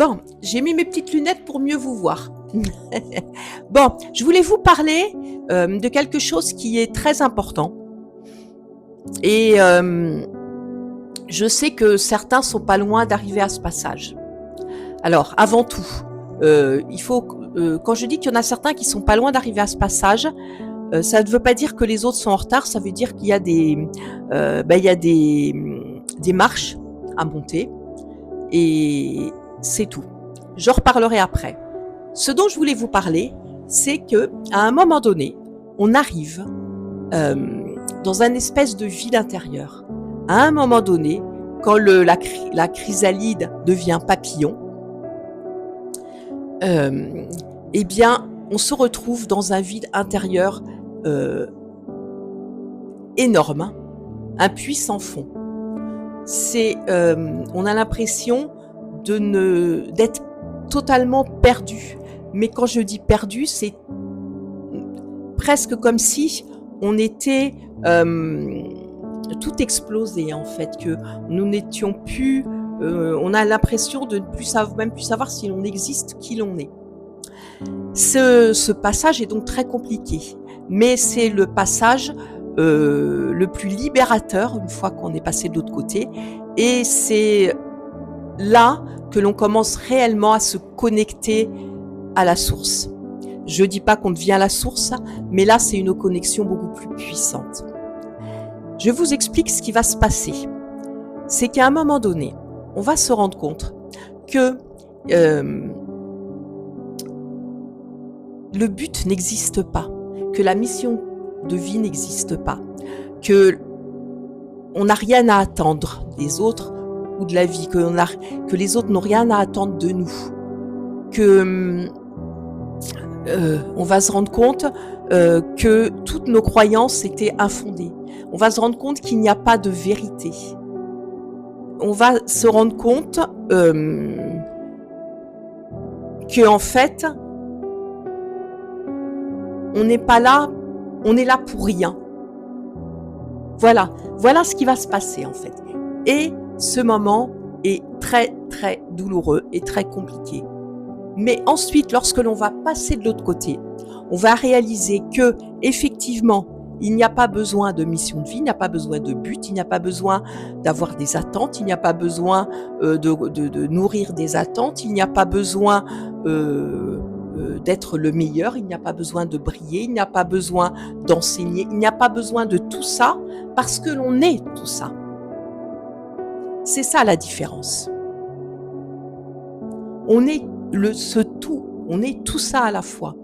Bon, j'ai mis mes petites lunettes pour mieux vous voir. Bon, je voulais vous parler de quelque chose qui est très important. Et je sais que certains sont pas loin d'arriver à ce passage. Alors, avant tout, il faut, quand je dis qu'il y en a certains qui sont pas loin d'arriver à ce passage, ça ne veut pas dire que les autres sont en retard. Ça veut dire qu'il y a des marches à monter. Et c'est tout. J'en reparlerai après. Ce dont je voulais vous parler, c'est que à un moment donné, on arrive dans un espèce de vide intérieur. À un moment donné, quand la chrysalide devient papillon, eh bien, on se retrouve dans un vide intérieur énorme, un puits sans fond. On a l'impression d'être totalement perdu. Mais quand je dis perdu, c'est presque comme si on était tout explosé en fait, que nous n'étions plus. On a l'impression de ne plus même plus savoir si l'on existe, qui l'on est. Ce passage est donc très compliqué, mais c'est le passage le plus libérateur une fois qu'on est passé de l'autre côté, et c'est là que l'on commence réellement à se connecter à la source. Je dis pas qu'on devient la source, mais là c'est une connexion beaucoup plus puissante. Je vous explique ce qui va se passer. C'est qu'à un moment donné, on va se rendre compte que le but n'existe pas, que la mission de vie n'existe pas, que on n'a rien à attendre des autres ou de la vie, que les autres n'ont rien à attendre de nous, que on va se rendre compte que toutes nos croyances étaient infondées. On va se rendre compte qu'il n'y a pas de vérité. On va se rendre compte que en fait, on n'est pas là, on est là pour rien. Voilà ce qui va se passer en fait. Et ce moment est très très douloureux et très compliqué. Mais ensuite, lorsque l'on va passer de l'autre côté, on va réaliser que effectivement, il n'y a pas besoin de mission de vie, il n'y a pas besoin de but, il n'y a pas besoin d'avoir des attentes, il n'y a pas besoin de nourrir des attentes, il n'y a pas besoin d'être le meilleur, il n'y a pas besoin de briller, il n'y a pas besoin d'enseigner, il n'y a pas besoin de tout ça parce que l'on est tout ça. C'est ça la différence. On est ce tout, on est tout ça à la fois.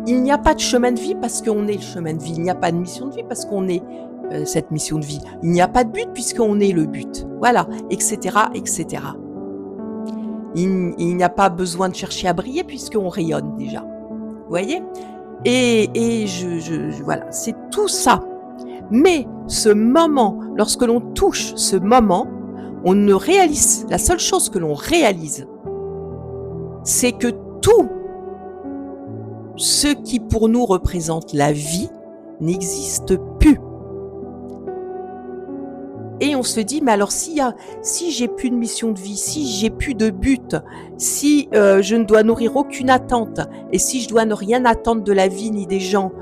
Il n'y a pas de chemin de vie parce qu'on est le chemin de vie, il n'y a pas de mission de vie parce qu'on est cette mission de vie, il n'y a pas de but puisqu'on est le but, voilà, etc., etc. Il n'y a pas besoin de chercher à briller puisqu'on rayonne déjà. Vous voyez ? Et voilà, c'est tout ça. Mais ce moment, lorsque l'on touche ce moment, on ne réalise, la seule chose que l'on réalise, c'est que tout ce qui pour nous représente la vie n'existe plus. Et on se dit, mais alors si j'ai plus de mission de vie, si j'ai plus de but, si je ne dois nourrir aucune attente, et si je dois ne rien attendre de la vie ni des gens,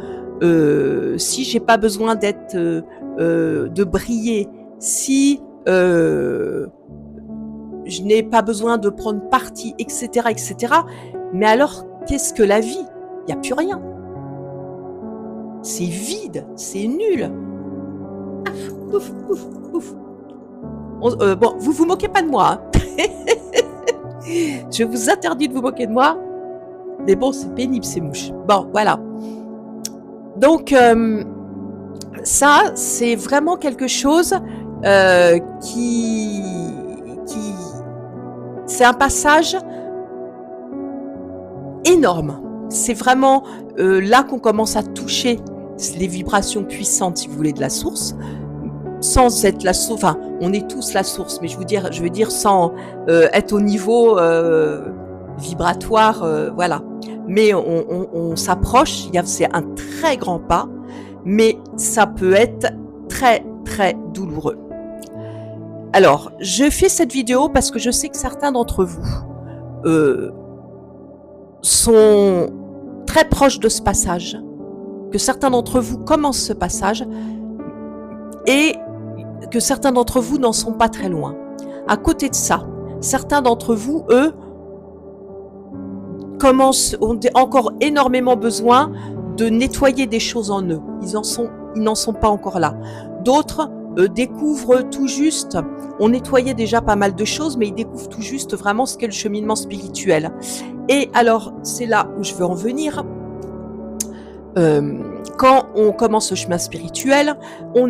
si j'ai pas besoin de briller, si je n'ai pas besoin de prendre parti, etc., etc. Mais alors, qu'est-ce que la vie ? Il n'y a plus rien. C'est vide, c'est nul. Ouf, ouf, ouf. Bon, vous vous moquez pas de moi. Hein. Je vous interdis de vous moquer de moi. Mais bon, c'est pénible ces mouches. Bon, voilà. Donc, ça, c'est vraiment quelque chose c'est un passage énorme. C'est vraiment là qu'on commence à toucher les vibrations puissantes, si vous voulez, de la source, sans être la source. Enfin, on est tous la source, mais je veux dire sans être au niveau vibratoire, voilà. Mais on s'approche. C'est un très grand pas, mais ça peut être très très douloureux. Alors, je fais cette vidéo parce que je sais que certains d'entre vous sont très proches de ce passage, que certains d'entre vous commencent ce passage et que certains d'entre vous n'en sont pas très loin. À côté de ça, certains d'entre vous, eux, ont encore énormément besoin de nettoyer des choses en eux. Ils n'en sont pas encore là. D'autres découvrent tout juste, ont nettoyé déjà pas mal de choses, mais ils découvrent tout juste vraiment ce qu'est le cheminement spirituel. Et alors, c'est là où je veux en venir. Quand on commence le chemin spirituel, on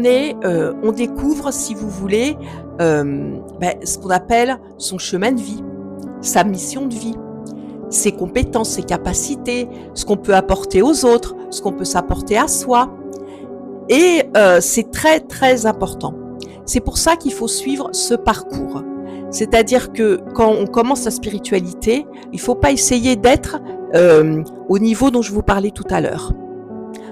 découvre, si vous voulez, ce qu'on appelle son chemin de vie, sa mission de vie, ses compétences, ses capacités, ce qu'on peut apporter aux autres, ce qu'on peut s'apporter à soi. Et c'est très très important. C'est pour ça qu'il faut suivre ce parcours. C'est-à-dire que quand on commence la spiritualité, il ne faut pas essayer d'être au niveau dont je vous parlais tout à l'heure.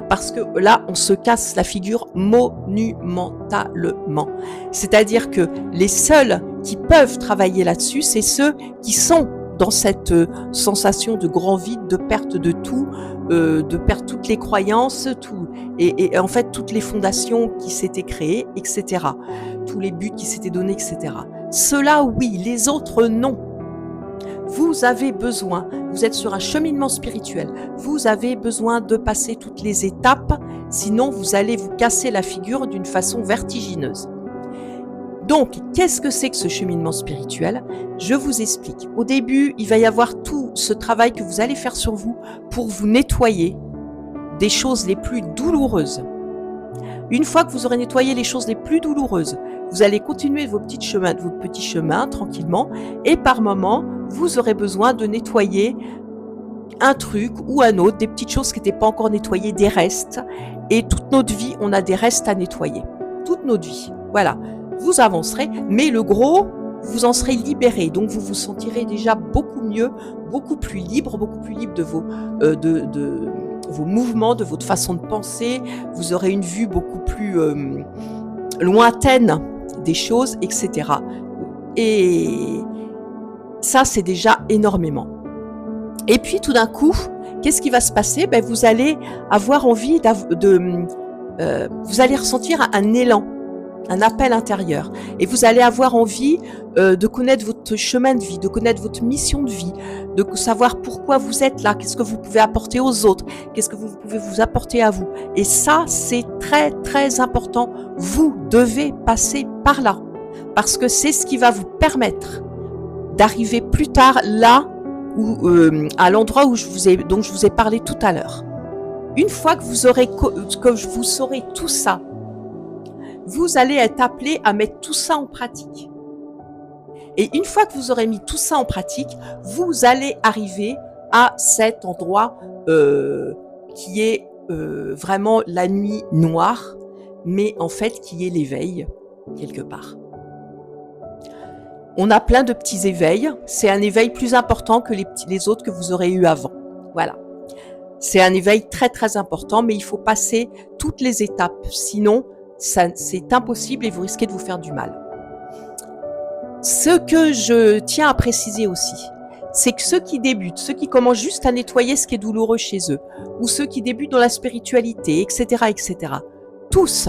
Parce que là, on se casse la figure monumentalement. C'est-à-dire que les seuls qui peuvent travailler là-dessus, c'est ceux qui sont dans cette sensation de grand vide, de perte de tout, de perdre toutes les croyances, et en fait toutes les fondations qui s'étaient créées, etc. Tous les buts qui s'étaient donnés, etc. Ceux-là, oui, les autres, non. Vous avez besoin, vous êtes sur un cheminement spirituel, vous avez besoin de passer toutes les étapes, sinon vous allez vous casser la figure d'une façon vertigineuse. Donc, qu'est-ce que c'est que ce cheminement spirituel? Je vous explique. Au début, il va y avoir tout ce travail que vous allez faire sur vous pour vous nettoyer des choses les plus douloureuses. Une fois que vous aurez nettoyé les choses les plus douloureuses, vous allez continuer vos petits chemins tranquillement, et par moment, vous aurez besoin de nettoyer un truc ou un autre, des petites choses qui n'étaient pas encore nettoyées, des restes. Et toute notre vie, on a des restes à nettoyer. Toute notre vie. Voilà. Vous avancerez, mais le gros, vous en serez libéré. Donc, vous vous sentirez déjà beaucoup mieux, beaucoup plus libre de vos mouvements, de votre façon de penser. Vous aurez une vue beaucoup plus lointaine des choses, etc. Et ça, c'est déjà énormément. Et puis, tout d'un coup, qu'est-ce qui va se passer? Vous allez avoir envie vous allez ressentir un élan, un appel intérieur. Et vous allez avoir envie de connaître votre chemin de vie, de connaître votre mission de vie, de savoir pourquoi vous êtes là, qu'est-ce que vous pouvez apporter aux autres, qu'est-ce que vous pouvez vous apporter à vous. Et ça, c'est très, très important. Vous devez passer par là. Parce que c'est ce qui va vous permettre d'arriver plus tard là, à l'endroit dont je vous ai parlé tout à l'heure. Une fois que vous saurez tout ça, vous allez être appelé à mettre tout ça en pratique. Et une fois que vous aurez mis tout ça en pratique, vous allez arriver à cet endroit qui est vraiment la nuit noire, mais en fait qui est l'éveil, quelque part. On a plein de petits éveils. C'est un éveil plus important que les autres que vous aurez eu avant. Voilà. C'est un éveil très très important, mais il faut passer toutes les étapes. Sinon, c'est impossible et vous risquez de vous faire du mal. Ce que je tiens à préciser aussi, c'est que ceux qui débutent, ceux qui commencent juste à nettoyer ce qui est douloureux chez eux, ou ceux qui débutent dans la spiritualité, etc., tous,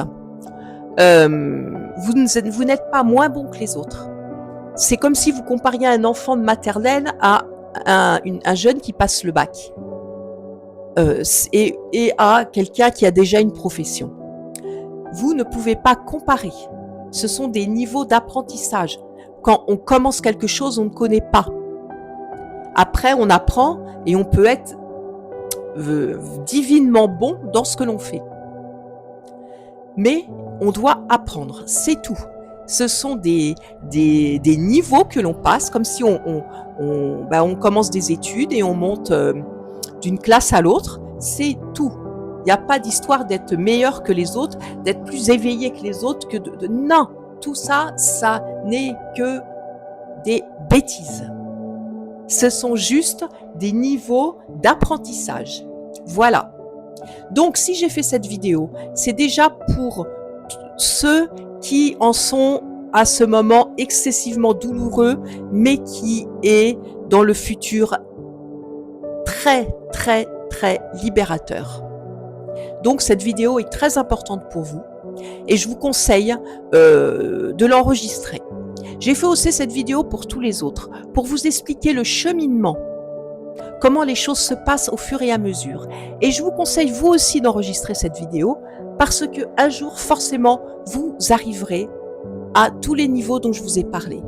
vous n'êtes pas moins bons que les autres. C'est comme si vous compariez un enfant de maternelle à un jeune qui passe le bac et à quelqu'un qui a déjà une profession. Vous ne pouvez pas comparer. Ce sont des niveaux d'apprentissage. Quand on commence quelque chose, on ne connaît pas. Après, on apprend et on peut être divinement bon dans ce que l'on fait. Mais on doit apprendre, c'est tout. Ce sont des niveaux que l'on passe, comme si on commence des études et on monte d'une classe à l'autre. C'est tout. Il n'y a pas d'histoire d'être meilleur que les autres, d'être plus éveillé que les autres, non. Tout ça, ça n'est que des bêtises. Ce sont juste des niveaux d'apprentissage. Voilà. Donc, si j'ai fait cette vidéo, c'est déjà pour ceux qui en sont à ce moment excessivement douloureux, mais qui est dans le futur très, très, très libérateur. Donc cette vidéo est très importante pour vous et je vous conseille de l'enregistrer. J'ai fait aussi cette vidéo pour tous les autres, pour vous expliquer le cheminement, comment les choses se passent au fur et à mesure. Et je vous conseille vous aussi d'enregistrer cette vidéo parce que un jour, forcément, vous arriverez à tous les niveaux dont je vous ai parlé.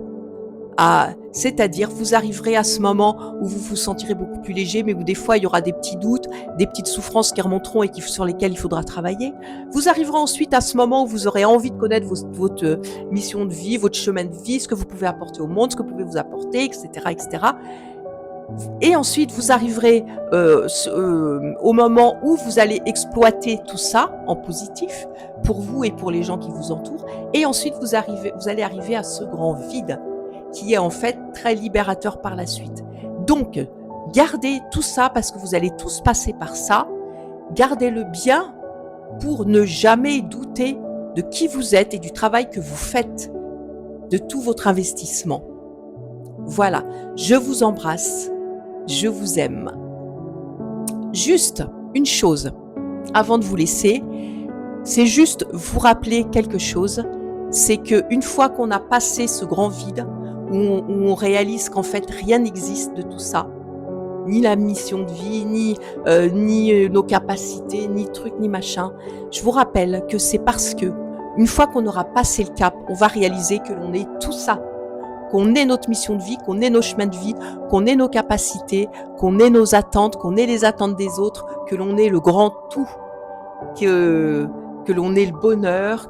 C'est-à-dire, vous arriverez à ce moment où vous vous sentirez beaucoup plus léger, mais où des fois, il y aura des petits doutes, des petites souffrances qui remonteront et sur lesquelles il faudra travailler. Vous arriverez ensuite à ce moment où vous aurez envie de connaître votre mission de vie, votre chemin de vie, ce que vous pouvez apporter au monde, ce que vous pouvez vous apporter, etc., etc. Et ensuite, vous arriverez au moment où vous allez exploiter tout ça en positif pour vous et pour les gens qui vous entourent. Et ensuite, vous allez arriver à ce grand vide qui est en fait très libérateur par la suite. Donc, gardez tout ça parce que vous allez tous passer par ça. Gardez-le bien pour ne jamais douter de qui vous êtes et du travail que vous faites, de tout votre investissement. Voilà, je vous embrasse, je vous aime. Juste une chose, avant de vous laisser, c'est juste vous rappeler quelque chose, c'est qu'une fois qu'on a passé ce grand vide, où on réalise qu'en fait rien n'existe de tout ça, ni la mission de vie, ni nos capacités, ni trucs, ni machin. Je vous rappelle que c'est parce que une fois qu'on aura passé le cap, on va réaliser que l'on est tout ça, qu'on ait notre mission de vie, qu'on ait nos chemins de vie, qu'on ait nos capacités, qu'on ait nos attentes, qu'on ait les attentes des autres, que l'on ait le grand tout, que l'on ait le bonheur,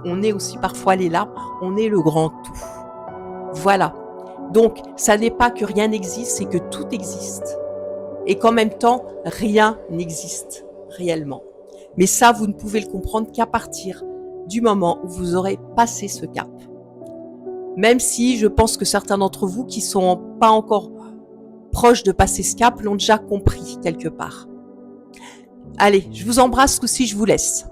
on ait aussi parfois les larmes, on est le grand tout. Voilà. Donc, ça n'est pas que rien n'existe, c'est que tout existe. Et qu'en même temps, rien n'existe réellement. Mais ça, vous ne pouvez le comprendre qu'à partir du moment où vous aurez passé ce cap. Même si je pense que certains d'entre vous qui sont pas encore proches de passer ce cap l'ont déjà compris quelque part. Allez, je vous embrasse, aussi je vous laisse.